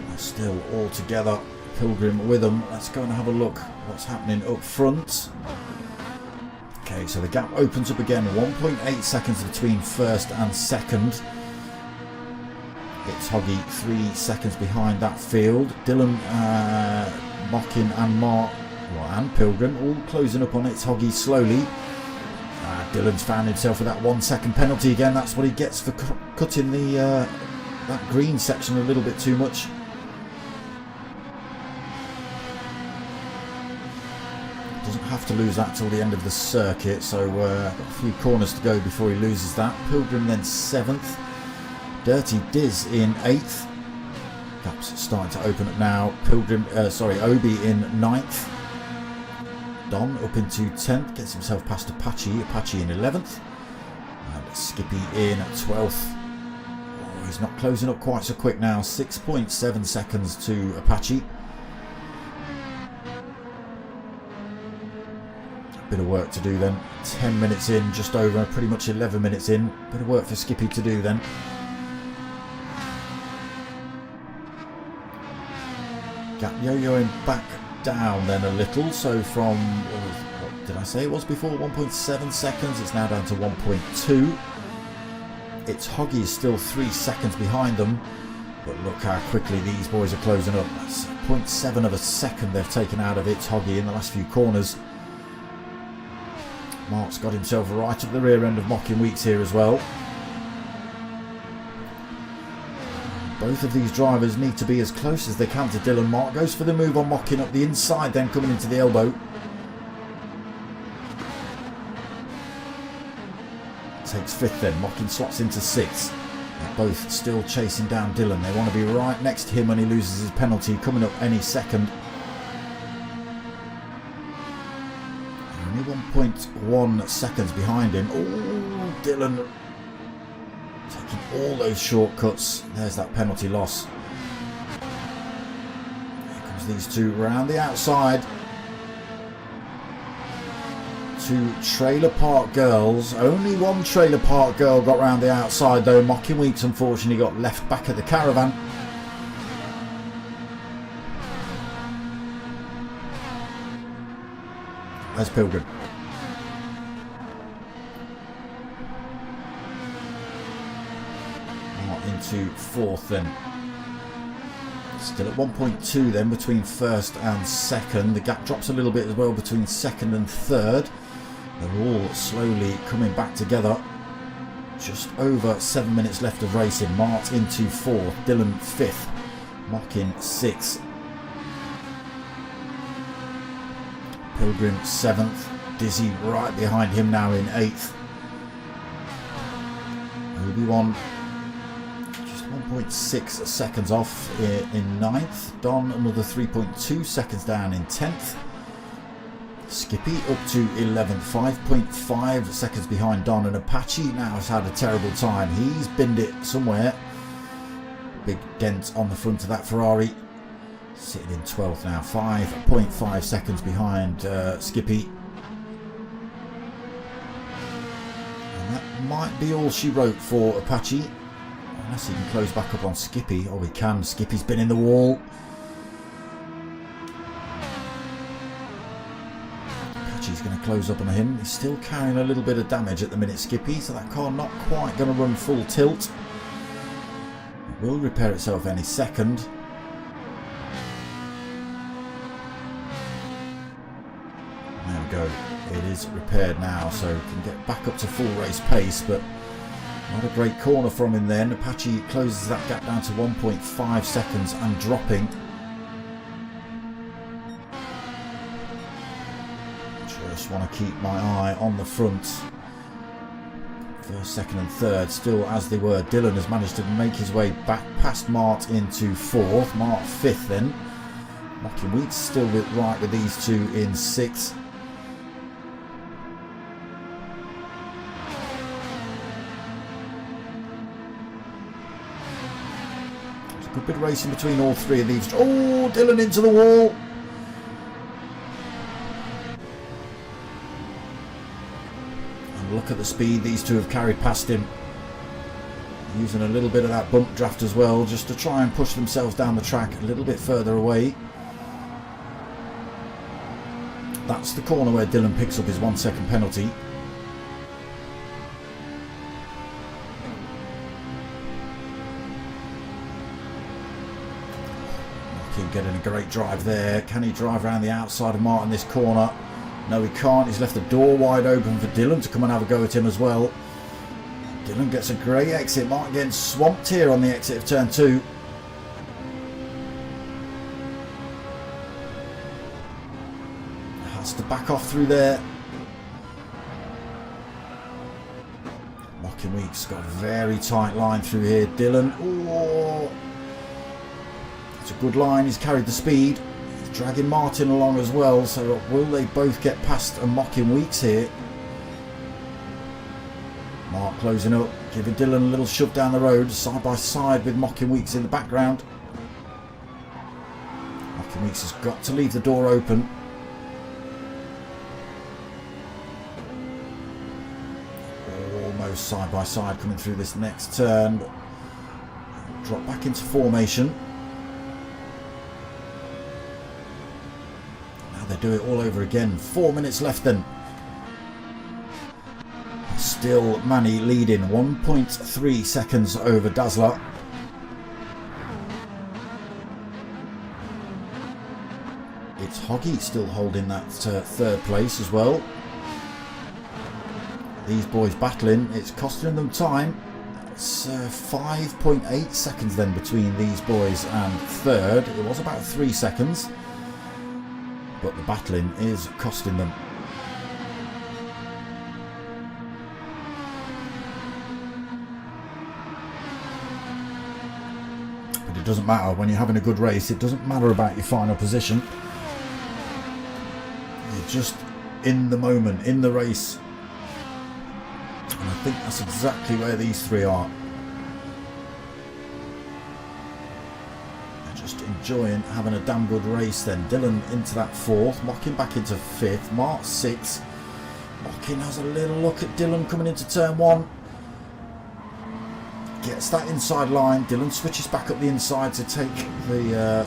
Speaker 1: They're still all together. Pilgrim with them. Let's go and have a look what's happening up front. Okay, so the gap opens up again, 1.8 seconds between first and second. It's Hoggy 3 seconds behind that field. Dylan, Mockin and Mark, well, and Pilgrim all closing up on It's Hoggy slowly. Dylan's found himself with that 1 second penalty again. That's what he gets for cutting the that green section a little bit too much. Doesn't have to lose that till the end of the circuit, so got a few corners to go before he loses that. Pilgrim then 7th, Dirty Diz in 8th. Gap's starting to open up now. Pilgrim, Obi in 9th. Don up into 10th, gets himself past Apache in 11th, and Skippy in 12th. Oh, he's not closing up quite so quick now. 6.7 seconds to Apache. Bit of work to do then. 10 minutes in, just over, pretty much 11 minutes in. Bit of work for Skippy to do then. Gap yo-yoing back down then a little. So from, what did I say it was before? 1.7 seconds. It's now down to 1.2. It's Hoggy still 3 seconds behind them. But look how quickly these boys are closing up. That's 0.7 of a second they've taken out of It's Hoggy in the last few corners. Mark's got himself right at the rear end of Mockin Weeks here as well. Both of these drivers need to be as close as they can to Dylan. Mark goes for the move on Mockin up the inside, then coming into the elbow. Takes 5th then. Mockin slots into 6th. They're both still chasing down Dylan. They want to be right next to him when he loses his penalty, coming up any second. Only 1.1 seconds behind him. Oh, Dylan taking all those shortcuts. There's that penalty loss. As these two round the outside. Two Trailer Park girls. Only one Trailer Park girl got round the outside though. Mocking Weeks unfortunately got left back at the caravan. There's Pilgrim. Into fourth then. Still at 1.2 then between first and second. The gap drops a little bit as well between second and third. They're all slowly coming back together. Just over 7 minutes left of racing. Mart into fourth, Dylan fifth, Mockin sixth, Pilgrim seventh, Dizzy right behind him now in eighth. Obi-Wan 1.6 seconds off in ninth. Don another 3.2 seconds down in 10th. Skippy up to 11th, 5.5 seconds behind Don, and Apache now has had a terrible time. He's binned it somewhere. Big dent on the front of that Ferrari. Sitting in 12th now, 5.5 seconds behind Skippy. And that might be all she wrote for Apache. Unless he can close back up on Skippy. Oh, he can. Skippy's been in the wall. Apache's going to close up on him. He's still carrying a little bit of damage at the minute, Skippy, so that car not quite going to run full tilt. It will repair itself any second. There we go. It is repaired now, so it can get back up to full race pace, but not a great corner from him then. Apache closes that gap down to 1.5 seconds and dropping. Just want to keep my eye on the front. First, second and third still as they were. Dylan has managed to make his way back past Mart into fourth. Mart fifth then. Mocking Weeks still right with these two in sixth. Good bit of racing between all three of these. Oh, Dylan into the wall. And look at the speed these two have carried past him. Using a little bit of that bump draft as well, just to try and push themselves down the track a little bit further away. That's the corner where Dylan picks up his 1 second penalty. Getting a great drive there. Can he drive around the outside of Martin this corner? No, he can't. He's left the door wide open for Dylan to come and have a go at him as well. Dylan gets a great exit. Martin getting swamped here on the exit of turn 2. Has to back off through there. Mocking Weeks got a very tight line through here. Dylan, oh, it's a good line. He's carried the speed. He's dragging Martin along as well. So will they both get past a Mocking Weeks here? Mark closing up, giving Dylan a little shove down the road, side by side with Mocking Weeks in the background. Mocking Weeks has got to leave the door open. Almost side by side coming through this next turn. Drop back into formation. They do it all over again. 4 minutes left then. Still Manny leading 1.3 seconds over Dazzler. It's Hoggy still holding that third place as well. These boys battling. It's costing them time. It's 5.8 seconds then between these boys and third. It was about 3 seconds. But the battling is costing them. But it doesn't matter when you're having a good race. It doesn't matter about your final position. You're just in the moment, in the race. And I think that's exactly where these three are. They're just enjoying having a damn good race then. Dylan into that 4th, Mocking back into 5th, Mark 6th. Mocking has a little look at Dylan coming into turn 1. Gets that inside line. Dylan switches back up the inside to take the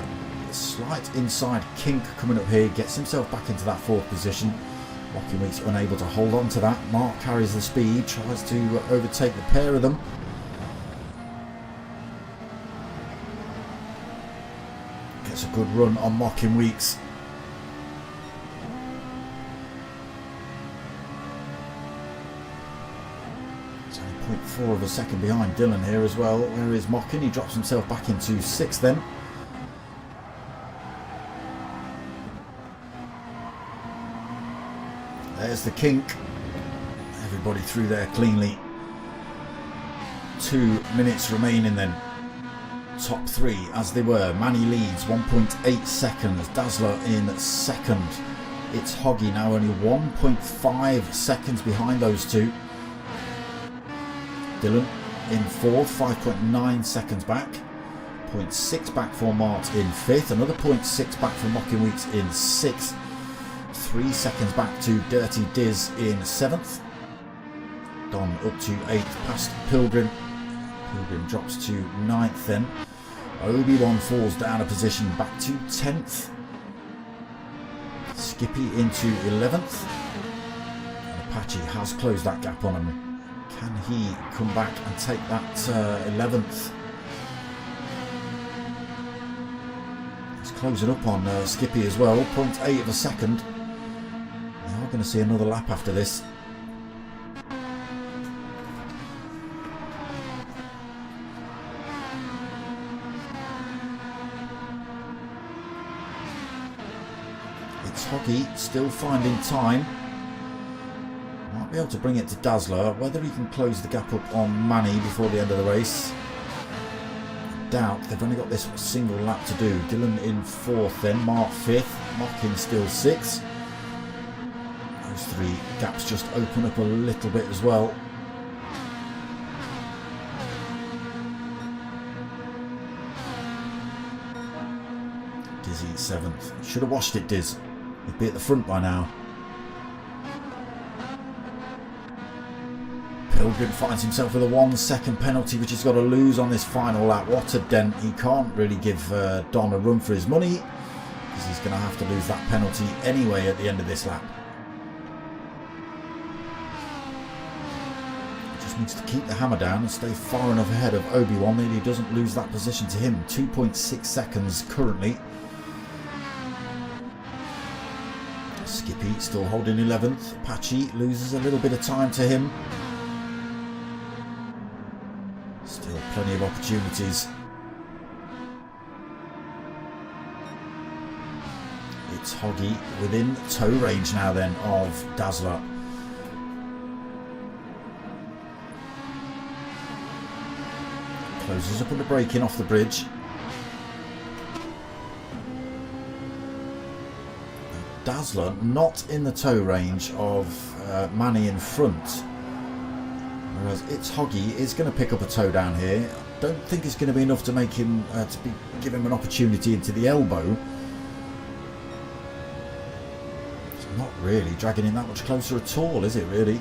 Speaker 1: slight inside kink coming up here. Gets himself back into that 4th position. Mocking Weeks unable to hold on to that. Mark carries the speed, tries to overtake the pair of them. Gets a good run on Mocking Weeks. It's only 0.4 of a second behind Dylan here as well. Where is Mocking? He drops himself back into 6th then. There's the kink. Everybody through there cleanly. 2 minutes remaining then. Top 3 as they were. Manny leads 1.8 seconds. Dazzler in 2nd. It's Hoggy now only 1.5 seconds behind those two. Dylan in 4th, 5.9 seconds back. 0.6 back for Mart in 5th. Another 0.6 back for Mocking Weeks in 6th. 3 seconds back to Dirty Diz in 7th. Don up to 8th past Pilgrim. Pilgrim drops to 9th then. Obi-Wan falls down a position back to 10th. Skippy into 11th. And Apache has closed that gap on him. Can he come back and take that 11th? He's closing up on Skippy as well. 0.8 of a second. We're going to see another lap after this. It's Hoggy still finding time. Might be able to bring it to Dazzler. Whether he can close the gap up on Manny before the end of the race, I doubt. They've only got this single lap to do. Dylan in 4th then, Mark 5th, Mocking still 6th. Those 3 gaps just open up a little bit as well. Dizzy 7th. Should have washed it, Diz. He'd be at the front by now. Pilgrim finds himself with a 1 second penalty, which he's got to lose on this final lap. What a dent. He can't really give Don a run for his money, because he's going to have to lose that penalty anyway at the end of this lap. Needs to keep the hammer down and stay far enough ahead of Obi-Wan that he doesn't lose that position to him. 2.6 seconds currently. Skippy still holding 11th. Apache loses a little bit of time to him. Still plenty of opportunities. It's Hoggy within tow range now then of Dazzler. Closes up on the braking off the bridge. Dazzler not in the tow range of Manny in front. Whereas It's Hoggy is going to pick up a tow down here. Don't think it's going to be enough to make him give him an opportunity into the elbow. It's not really dragging him that much closer at all, is it really?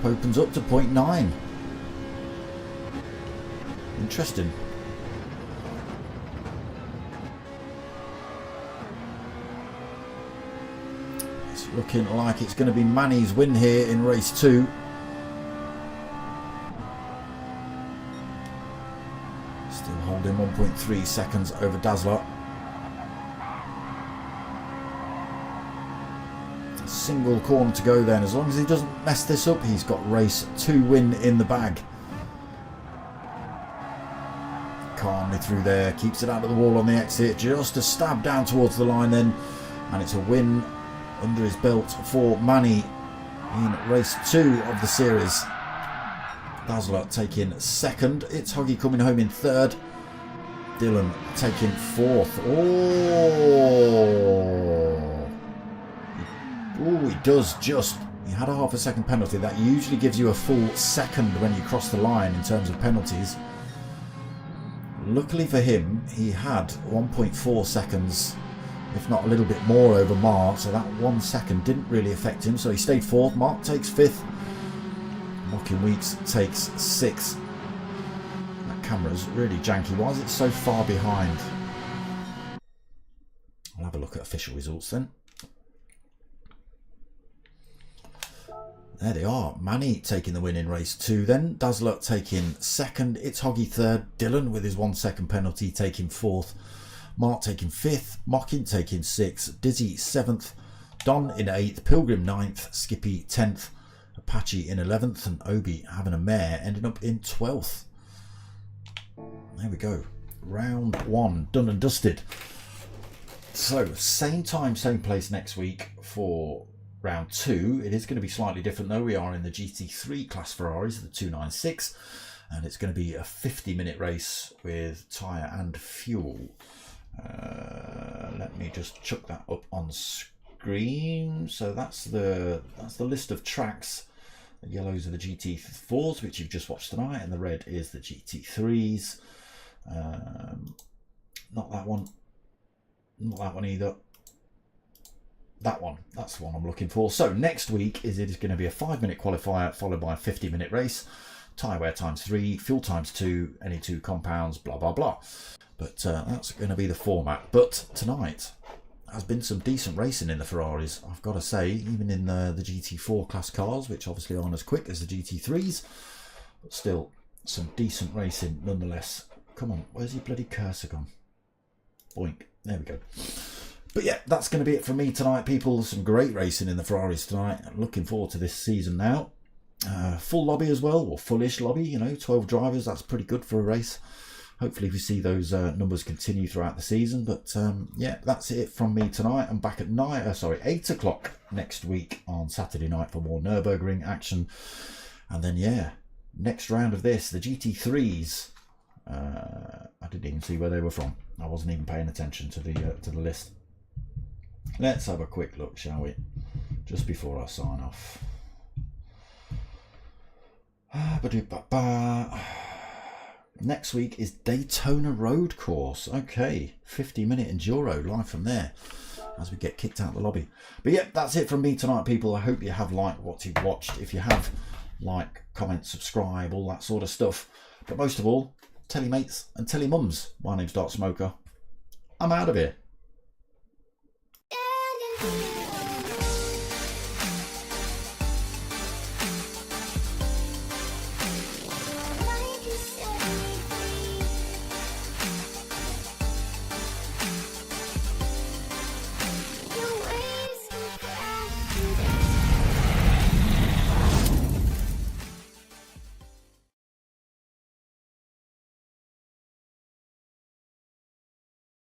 Speaker 1: Opens up to 0.9. Interesting. It's looking like it's going to be Manny's win here in race 2. Still holding 1.3 seconds over Dazzler. Single corner to go then. As long as he doesn't mess this up, he's got race 2 win in the bag. Calmly through there, keeps it out of the wall on the exit, just a stab down towards the line then, and it's a win under his belt for Manny in race 2 of the series. Dazzler taking 2nd. It's Hoggy coming home in 3rd. Dylan taking 4th. Oh, he does just. He had a half a second penalty. That usually gives you a full second when you cross the line in terms of penalties. Luckily for him, he had 1.4 seconds, if not a little bit more, over Mark, so that 1 second didn't really affect him, so he stayed 4th. Mark takes 5th. Mocking Weeks takes 6th. That camera's really janky. Why is it so far behind? I'll have a look at official results then. There they are. Manny taking the win in race 2 then. Dazzler taking 2nd. It's Hoggy 3rd. Dylan with his 1 second penalty taking 4th. Mark taking 5th. Mocking taking 6th. Dizzy 7th. Don in 8th. Pilgrim 9th. Skippy 10th. Apache in 11th. And Obi having a mare ending up in 12th. There we go. Round 1 done and dusted. So same time, same place next week for round 2. It is going to be slightly different though. We are in the GT3 class Ferraris, the 296, and it's going to be a 50-minute race with tyre and fuel. Let me just chuck that up on screen. So that's the list of tracks. The yellows are the GT4s, which you've just watched tonight, and the red is the GT3s. Not that one. Not that one either. That one. That's the one I'm looking for. So next week it is going to be a 5-minute qualifier followed by a 50-minute race. Tyre wear ×3, fuel ×2, any 2 compounds, blah, blah, blah. But that's going to be the format. But tonight has been some decent racing in the Ferraris, I've got to say, even in the GT4 class cars, which obviously aren't as quick as the GT3s. But still, some decent racing nonetheless. Come on, where's your bloody cursor gone? Boink. There we go. But yeah, that's going to be it from me tonight, people. Some great racing in the Ferraris tonight. I'm looking forward to this season now. Full lobby as well, or fullish lobby, you know, 12 drivers. That's pretty good for a race. Hopefully we see those numbers continue throughout the season. But yeah, that's it from me tonight. I'm back at 8 o'clock next week on Saturday night for more Nürburgring action. And then yeah, next round of this, the GT3s. I didn't even see where they were from. I wasn't even paying attention to the list. Let's have a quick look, shall we? Just before I sign off. Next week is Daytona Road Course. Okay, 50-minute enduro live from there as we get kicked out of the lobby. But yeah, that's it from me tonight, people. I hope you have liked what you've watched. If you have, like, comment, subscribe, all that sort of stuff. But most of all, tell your mates and tell your mums. My name's Dark Smoker. I'm out of here.